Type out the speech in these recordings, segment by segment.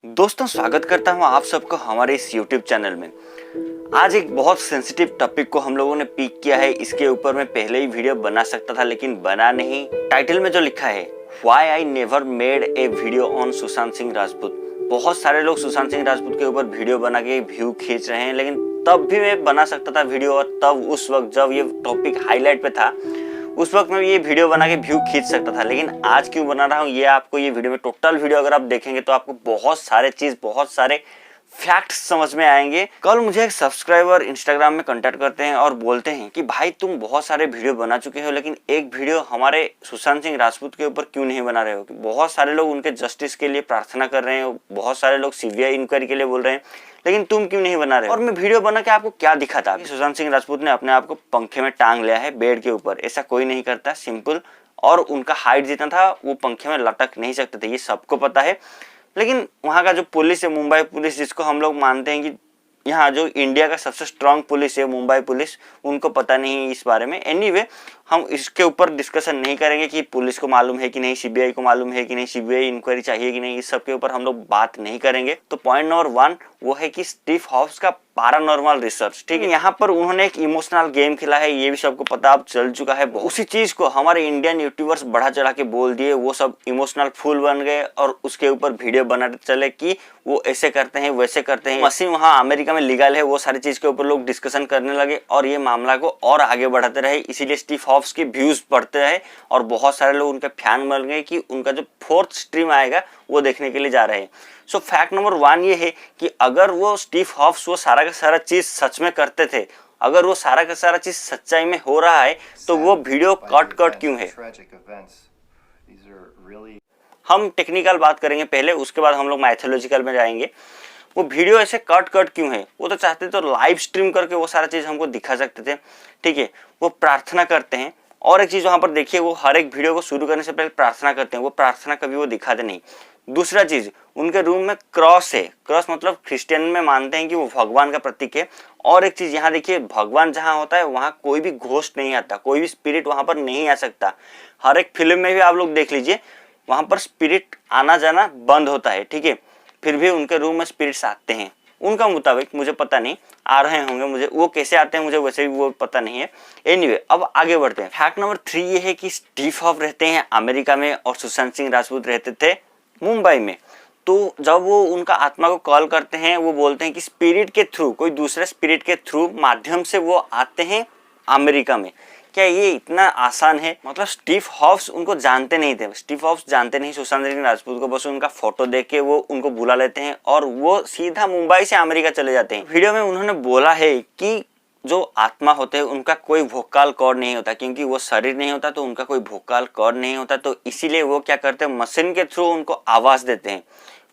दोस्तों स्वागत करता हूं आप सबको हमारे इस YouTube चैनल में। आज एक बहुत सेंसिटिव टॉपिक को हम लोगों ने पिक किया है। इसके ऊपर मैं पहले ही वीडियो बना सकता था लेकिन बना नहीं। टाइटल में जो लिखा है Why I never made a video on Sushant Singh Rajput. बहुत सारे लोग सुशांत सिंह राजपूत के ऊपर वीडियो बना के व्यू खींच रहे हैं, लेकिन तब भी मैं बना सकता था वीडियो, और तब उस वक्त जब ये टॉपिक हाईलाइट पे था उस वक्त मैं ये वीडियो बना के व्यू खींच सकता था। लेकिन आज क्यों बना रहा हूँ ये आपको ये वीडियो में टोटल वीडियो अगर आप देखेंगे तो आपको बहुत सारे फैक्ट्स समझ में आएंगे। कल मुझे एक सब्सक्राइबर इंस्टाग्राम में कांटेक्ट करते हैं और बोलते हैं कि भाई तुम बहुत सारे वीडियो बना चुके हो लेकिन एक वीडियो हमारे सुशांत सिंह राजपूत के ऊपर क्यों नहीं बना रहे हो। बहुत सारे लोग उनके जस्टिस के लिए प्रार्थना कर रहे हैं, बहुत सारे लोग सीबीआई इंक्वायरी के लिए बोल रहे हैं, लेकिन तुम क्यों नहीं बना रहे हो। और मैं वीडियो बना के आपको क्या दिखाता कि सुशांत सिंह राजपूत ने अपने आप को पंखे में टांग लिया है बेड के ऊपर। ऐसा कोई नहीं करता, सिंपल। और उनका हाइट जितना था वो पंखे में लटक नहीं सकते थे, ये सबको पता है। लेकिन वहाँ का जो पुलिस है, मुंबई पुलिस, जिसको हम लोग मानते हैं कि यहाँ जो इंडिया का सबसे स्ट्रांग पुलिस है मुंबई पुलिस, उनको पता नहीं इस बारे में। एनीवे हम इसके ऊपर डिस्कशन नहीं करेंगे कि पुलिस को मालूम है कि नहीं, सीबीआई को मालूम है कि नहीं, सीबीआई इंक्वायरी चाहिए कि नहीं, इस सब के ऊपर हम लोग बात नहीं करेंगे। तो पॉइंट नंबर 1 वो है कि स्टीव हॉब्स का पैरानॉर्मल रिसर्च। ठीक है, यहाँ पर उन्होंने एक इमोशनल गेम खेला है, ये भी सबको पता अब चल चुका है। उसी चीज को हमारे इंडियन यूट्यूबर्स बढ़ा चढ़ा के बोल दिए, वो सब इमोशनल फूल बन गए और उसके ऊपर वीडियो बनाते चले कि वो ऐसे करते हैं वैसे करते हैं। मशीन वहाँ अमेरिका में लीगल है, वो सारी चीज के ऊपर लोग डिस्कशन करने लगे और ये मामला को और आगे बढ़ाते रहे। इसीलिए स्टीव हॉब्स के व्यूज बढ़ते रहे और बहुत सारे लोग उनके फैन बन गए कि उनका जो 4th स्ट्रीम आएगा वो देखने के लिए जा रहे हैं। सो फैक्ट नंबर 1 ये है कि अगर वो स्टीव हॉब्स वो सारा का सारा चीज सच में करते थे, अगर वो सारा का सारा चीज सच्चाई में हो रहा है, तो वो वीडियो कट क्यों है। हम टेक्निकल बात करेंगे पहले, उसके बाद हम लोग माइथोलॉजिकल में जाएंगे। वो वीडियो ऐसे कट क्यों है। वो तो चाहते तो लाइव स्ट्रीम करके वो सारा चीज हमको दिखा सकते थे। ठीक है, वो प्रार्थना करते हैं। और एक चीज वहां पर देखिए, वो हर एक वीडियो को शुरू करने से पहले प्रार्थना करते हैं, वो प्रार्थना कभी वो दिखाते नहीं। दूसरा चीज, उनके रूम में क्रॉस है। क्रॉस मतलब क्रिश्चियन में मानते हैं कि वो भगवान का प्रतीक है। और एक चीज यहाँ देखिए, भगवान जहाँ होता है वहां कोई भी घोस्ट नहीं आता, कोई भी स्पिरिट वहां पर नहीं आ सकता। हर एक फिल्म में भी आप लोग देख लीजिए, वहां पर स्पिरिट आना जाना बंद होता है। ठीक है, फिर भी उनके रूम में स्पिरिट्स आते हैं। उनका मुताबिक, मुझे पता नहीं, आ रहे होंगे, मुझे वो कैसे आते हैं मुझे वैसे भी वो पता नहीं है। एनीवे अब आगे बढ़ते हैं। फैक्ट नंबर 3 ये है कि स्टीव हॉब्स रहते हैं अमेरिका में और सुशांत सिंह राजपूत रहते थे मुंबई में। तो जब वो उनका आत्मा को कॉल करते हैं, वो बोलते हैं कि स्पिरिट के थ्रू, कोई दूसरे स्पिरिट के थ्रू माध्यम से वो आते हैं अमेरिका में। क्या ये इतना आसान है। मतलब स्टीव हॉब्स उनको जानते नहीं थे, स्टीव हॉब्स जानते नहीं सुशांत सिंह राजपूत को, बस उनका फोटो देख के वो उनको बुला लेते हैं और वो सीधा मुंबई से अमेरिका चले जाते हैं। वीडियो में उन्होंने बोला है कि जो आत्मा होते हैं उनका कोई वोकल कॉर्ड नहीं होता, क्योंकि वो शरीर नहीं होता तो उनका कोई वोकल कॉर्ड नहीं होता। तो इसीलिए वो क्या करते हैं, मशीन के थ्रू उनको आवाज देते हैं।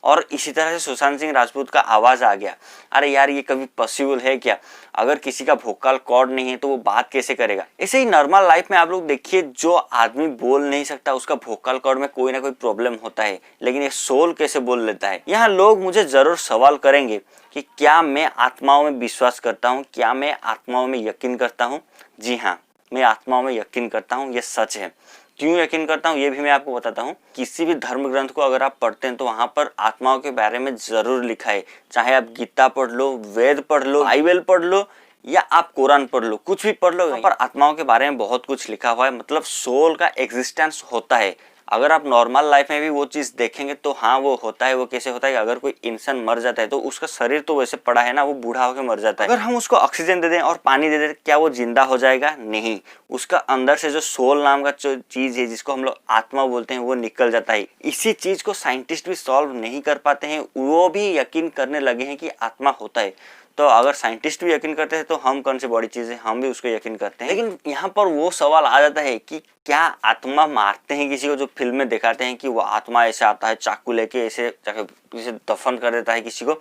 और इसी तरह से सुशांत सिंह राजपूत का आवाज आ गया। अरे यार, ये कभी पॉसिबल है क्या। अगर किसी का वोकल कॉर्ड नहीं है तो वो बात कैसे करेगा। ऐसे ही नॉर्मल लाइफ में आप लोग देखिए, जो आदमी बोल नहीं सकता उसका वोकल कॉर्ड में कोई ना कोई प्रॉब्लम होता है, लेकिन ये सोल कैसे बोल लेता है। यहाँ लोग मुझे जरूर सवाल करेंगे कि क्या मैं आत्माओं में विश्वास करता हूँ, क्या मैं आत्माओं में यकीन करता हूँ। जी हाँ, मैं आत्माओं में यकीन करता हूँ, ये सच है। क्यों यकीन करता हूँ ये भी मैं आपको बताता हूँ। किसी भी धर्म ग्रंथ को अगर आप पढ़ते हैं तो वहां पर आत्माओं के बारे में जरूर लिखा है। चाहे आप गीता पढ़ लो, वेद पढ़ लो, बाइबल पढ़ लो, या आप कुरान पढ़ लो, कुछ भी पढ़ लो, वहां पर आत्माओं के बारे में बहुत कुछ लिखा हुआ है। मतलब सोल का एग्जिस्टेंस होता है। अगर आप नॉर्मल लाइफ में भी वो चीज देखेंगे तो हाँ वो होता है। वो कैसे होता है, अगर कोई इंसान मर जाता है तो उसका शरीर तो वैसे पड़ा है ना, वो बूढ़ा होकर मर जाता है। अगर हम उसको ऑक्सीजन दे दें और पानी दे दें, क्या वो जिंदा हो जाएगा? नहीं। उसका अंदर से जो सोल नाम का जो चीज है, जिसको हम लोग आत्मा बोलते हैं, वो निकल जाता है। इसी चीज को साइंटिस्ट भी सॉल्व नहीं कर पाते हैं, वो भी यकीन करने लगे हैं कि आत्मा होता है। तो अगर साइंटिस्ट भी यकीन करते हैं तो हम कौन सी बड़ी चीज है, हम भी उसको यकीन करते हैं। लेकिन यहाँ पर वो सवाल आ जाता है कि क्या आत्मा मारते हैं किसी को, जो फिल्म में दिखाते हैं कि वो आत्मा ऐसे आता है चाकू लेके ऐसे जाके किसी दफन कर देता है किसी को।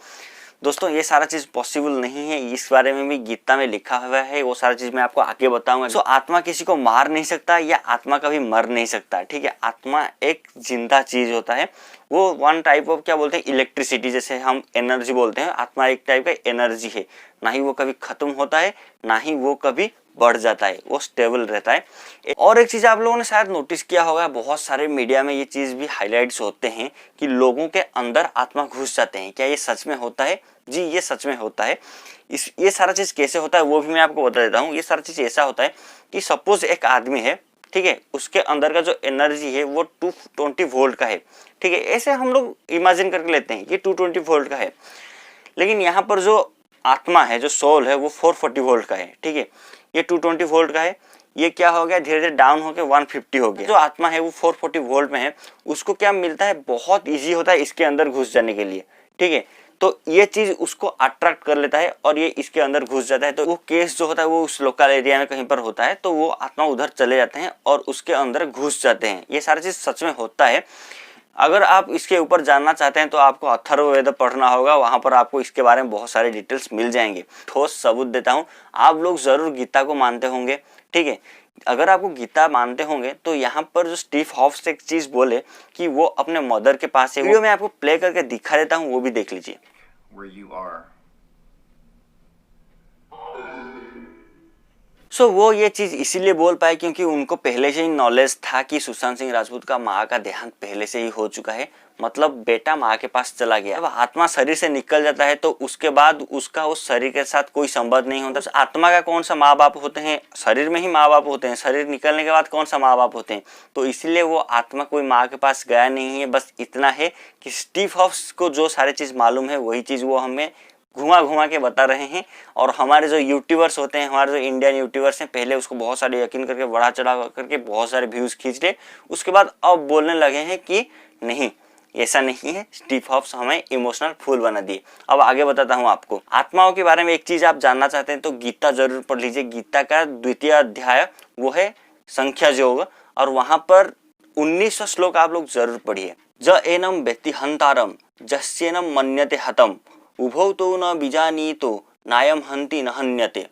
दोस्तों ये सारा चीज पॉसिबल नहीं है। इस बारे में भी गीता में लिखा हुआ है, वो सारा चीज मैं आपको आगे बताऊंगा। तो आत्मा किसी को मार नहीं सकता या आत्मा कभी मर नहीं सकता। ठीक है, आत्मा एक जिंदा चीज होता है वो वन टाइप ऑफ क्या बोलते हैं इलेक्ट्रिसिटी, जैसे हम एनर्जी बोलते हैं, आत्मा एक टाइप का एनर्जी है, ना ही वो कभी खत्म होता है ना ही वो कभी बढ़ जाता है, वो स्टेबल रहता है। और एक चीज आप लोगों ने शायद नोटिस किया होगा, बहुत सारे मीडिया में ये चीज भी हाईलाइट्स होते हैं कि लोगों के अंदर आत्मा घुस जाते हैं। क्या ये सच में होता है? जी ये सच में होता है। ये सारा चीज कैसे होता है वो भी मैं आपको बता देता हूँ। ये सारा चीज ऐसा होता है कि सपोज एक आदमी है, ठीक है, उसके अंदर का जो एनर्जी है वो 220 वोल्ट का है, ठीक है, ऐसे हम लोग इमेजिन करके लेते हैं ये 220 वोल्ट का है। लेकिन यहाँ पर जो आत्मा है, जो सोल है, वो 440 वोल्ट का है, ठीक है, ये 220 वोल्ट का है। ये क्या हो गया, धीरे धीरे डाउन होकर 150 हो गया। जो आत्मा है वो 440 वोल्ट में है, उसको क्या मिलता है, बहुत इजी होता है इसके अंदर घुस जाने के लिए, ठीक है। तो ये चीज उसको अट्रैक्ट कर लेता है और ये इसके अंदर घुस जाता है। तो वो केस जो होता है वो उस लोकल एरिया में कहीं पर होता है, तो वो आत्मा उधर चले जाते हैं और उसके अंदर घुस जाते हैं। ये सारी चीज सच में होता है। अगर आप इसके ऊपर जानना चाहते हैं तो आपको अथर्ववेद पढ़ना होगा, वहां पर आपको इसके बारे में बहुत सारे डिटेल्स मिल जाएंगे। ठोस सबूत देता हूँ, आप लोग जरूर गीता को मानते होंगे, ठीक है। अगर आपको गीता मानते होंगे तो यहाँ पर जो स्टीव हॉब्स एक चीज बोले कि वो अपने मदर के पास है, वीडियो में आपको प्ले करके दिखा देता हूँ, वो भी देख लीजिए। वो ये चीज इसीलिए बोल पाए क्योंकि उनको पहले से ही नॉलेज था कि सुशांत सिंह राजपूत का माँ का देहांत पहले से ही हो चुका है, मतलब बेटा माँ के पास चला गया। अब आत्मा शरीर से निकल जाता है तो उसके बाद उसका उस शरीर के साथ कोई संबंध नहीं होता। आत्मा का कौन सा माँ बाप होते हैं, शरीर में ही माँ बाप होते हैं, शरीर निकलने के बाद कौन सा माँ बाप होते हैं। तो इसीलिए वो आत्मा कोई माँ के पास गया नहीं है। बस इतना है कि स्टीव हॉब्स को जो सारी चीज मालूम है वही चीज वो हमें घुमा घुमा के बता रहे हैं। और हमारे जो यूट्यूबर्स होते हैं, हमारे जो इंडियन यूट्यूबर्स हैं, पहले उसको बहुत सारे यकीन करके बढ़ा चढ़ा करके बहुत सारे व्यूज खींच ले, उसके बाद अब बोलने लगे हैं कि नहीं ऐसा नहीं है, स्टीव हॉब्स हमें इमोशनल फूल बना दिए। अब आगे बताता हूँ आपको आत्माओं के बारे में। एक चीज आप जानना चाहते हैं तो गीता जरूर पढ़ लीजिए। गीता का 2य अध्याय वो है संख्या योग, और वहां पर 19 श्लोक आप लोग जरूर पढ़िए। ज एनम व्यक्ति हंतारम जस्येनम मन्यते हतम उभौ तो न बीजानीतो नायम हंति न हन्यते।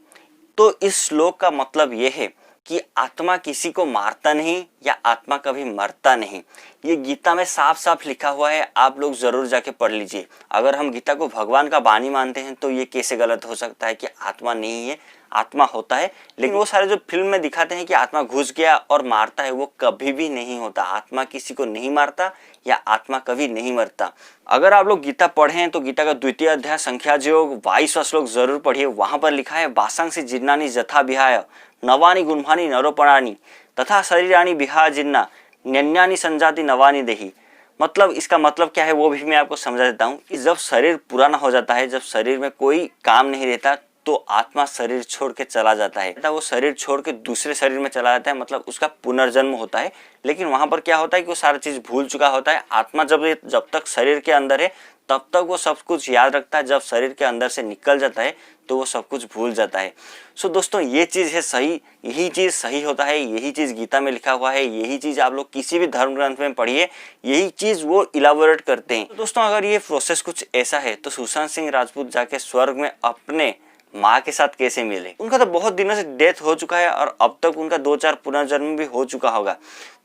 तो इस श्लोक का मतलब यह है कि आत्मा किसी को मारता नहीं या आत्मा कभी मरता नहीं। ये गीता में साफ साफ लिखा हुआ है, आप लोग जरूर जाके पढ़ लीजिए। अगर हम गीता को भगवान का वाणी मानते हैं तो ये कैसे गलत हो सकता है कि आत्मा नहीं है, आत्मा होता है। लेकिन वो सारे जो फिल्म में दिखाते हैं कि आत्मा घुस गया और मारता है, वो कभी भी नहीं होता। आत्मा किसी को नहीं मारता या आत्मा कभी नहीं मरता। अगर आप लोग गीता पढ़ें तो गीता का 2य अध्याय संख्या योग 22वां श्लोक जरूर पढ़िए। वहां पर लिखा है वासांसी जिन्नानी जथा विहाय नवानी गुण्भानी नरोपणानी तथा शरीरानी विहा जिन्ना न्यन्यानी संजाति नवानी देही। मतलब इसका मतलब क्या है वो भी मैं आपको समझा देता हूँ कि जब शरीर पुराना हो जाता है, जब शरीर में कोई काम नहीं रहता, तो आत्मा शरीर छोड़ के चला जाता है। वो शरीर छोड़ के दूसरे शरीर में चला जाता है, मतलब उसका पुनर्जन्म होता है। लेकिन वहां पर क्या होता है कि वो सारी चीज भूल चुका होता है। आत्मा जब तक शरीर के अंदर है तब तक वो सब कुछ याद रखता है, जब शरीर के अंदर से निकल जाता है तो वो सब कुछ भूल जाता है। सो दोस्तों ये चीज है सही, यही चीज सही होता है, यही चीज गीता में लिखा हुआ है, यही चीज आप लोग किसी भी धर्म ग्रंथ में पढ़िए, यही चीज वो इलाबोरेट करते हैं। तो दोस्तों अगर ये प्रोसेस कुछ ऐसा है तो सुशांत सिंह राजपूत जाके स्वर्ग में अपने माँ के साथ कैसे मिले? उनका तो बहुत दिनों से डेथ हो चुका है और अब तक उनका 2-4 पुनर्जन्म भी हो चुका होगा,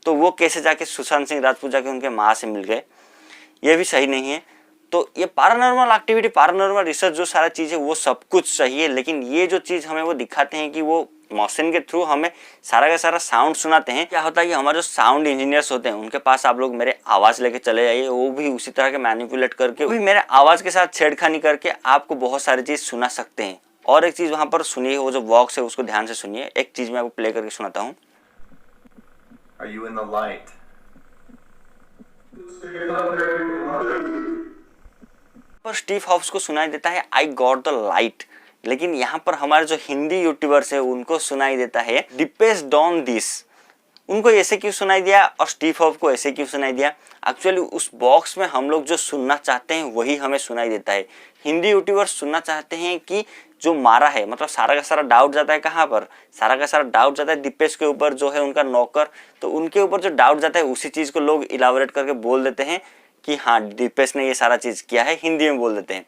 तो वो कैसे जाके सुशांत सिंह राजपूत जाके उनके माँ से मिल गए? ये भी सही नहीं है। तो ये पैरानॉर्मल एक्टिविटी, पैरानॉर्मल रिसर्च जो सारा चीज है वो सब कुछ सही है, लेकिन ये जो चीज हमें वो दिखाते हैं कि वो मशीन के थ्रू हमें सारा का सारा साउंड सुनाते हैं। क्या होता है कि हमारे जो साउंड इंजीनियर्स होते हैं उनके पास आप लोग मेरे आवाज लेके चले जाइए, वो भी उसी तरह के मैनिपुलेट करके, वो भी मेरे आवाज के साथ छेड़खानी करके आपको बहुत सारी चीज सुना सकते हैं। और एक चीज वहां पर सुनिए, वो जो बॉक्स है उसको ध्यान से सुनिए। एक चीज मैं आपको प्ले करके सुनाता हूँ। पर स्टीव हॉब्स को सुनाई देता है आई गॉट द लाइट, लेकिन यहाँ पर हमारे जो हिंदी यूट्यूबर्स है उनको सुनाई देता है डिपेंड्स ऑन दिस। उनको ऐसे क्यों सुनाई दिया और स्टीव हॉब्स को ऐसे क्यों सुनाई दिया? एक्चुअली उस बॉक्स में हम लोग जो सुनना चाहते हैं वही हमें सुनाई देता है। हिंदी यूट्यूबर्स सुनना चाहते हैं कि जो मारा है, मतलब सारा का सारा डाउट जाता है कहाँ पर? सारा का सारा डाउट जाता है दीपेश के ऊपर, जो है उनका नौकर। तो उनके ऊपर जो डाउट जाता है उसी चीज को लोग इलाबोरेट करके बोल देते हैं कि हाँ दीपेश ने ये सारा चीज किया है, हिंदी में बोल देते हैं।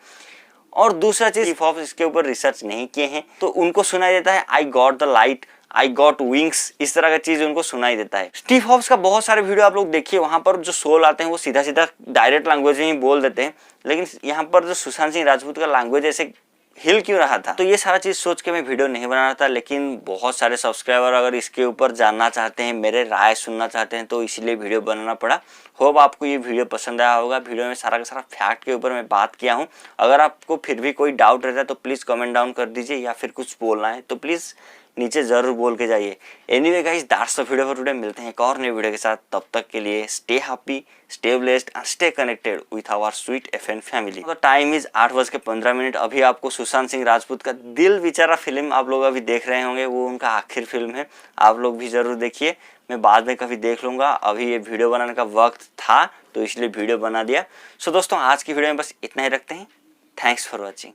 और दूसरा चीज, स्टीव हॉब्स इसके ऊपर रिसर्च नहीं किए हैं तो उनको सुनाई देता है I got the light. I got wings, इस तरह का चीज उनको सुनाई देता है। स्टीव हॉब्स का बहुत सारे वीडियो आप लोग देखिए, वहां पर जो सोल आते हैं वो सीधा सीधा डायरेक्ट लैंग्वेज में ही बोल देते हैं, लेकिन यहाँ पर जो सुशांत सिंह राजपूत का लैंग्वेज ऐसे हिल क्यों रहा था। तो ये सारा चीज सोच के मैं वीडियो नहीं बना रहा था, लेकिन बहुत सारे सब्सक्राइबर अगर इसके ऊपर जानना चाहते हैं, मेरे राय सुनना चाहते हैं, तो इसीलिए वीडियो बनाना पड़ा। होप आपको ये वीडियो पसंद आया होगा। वीडियो में सारा का सारा फैक्ट के ऊपर मैं बात किया हूँ। अगर आपको फिर भी कोई डाउट रहता है तो प्लीज कमेंट डाउन कर दीजिए, या फिर कुछ बोलना है तो प्लीज नीचे जरूर बोल के जाइए। Anyway guys, that's the video for today. मिलते हैं एक और नई वीडियो के साथ, तब तक के लिए stay happy, stay blessed and stay connected with our sweet FN family. तो टाइम इज 8:15। अभी आपको सुशांत सिंह राजपूत का दिल बेचारा फिल्म आप लोग अभी देख रहे होंगे, वो उनका आखिर फिल्म है। आप लोग भी जरूर देखिए, मैं बाद में कभी देख लूंगा। अभी ये वीडियो बनाने का वक्त था तो इसलिए वीडियो बना दिया। सो दोस्तों, आज की वीडियो में बस इतना ही रखते हैं। Thanks for watching.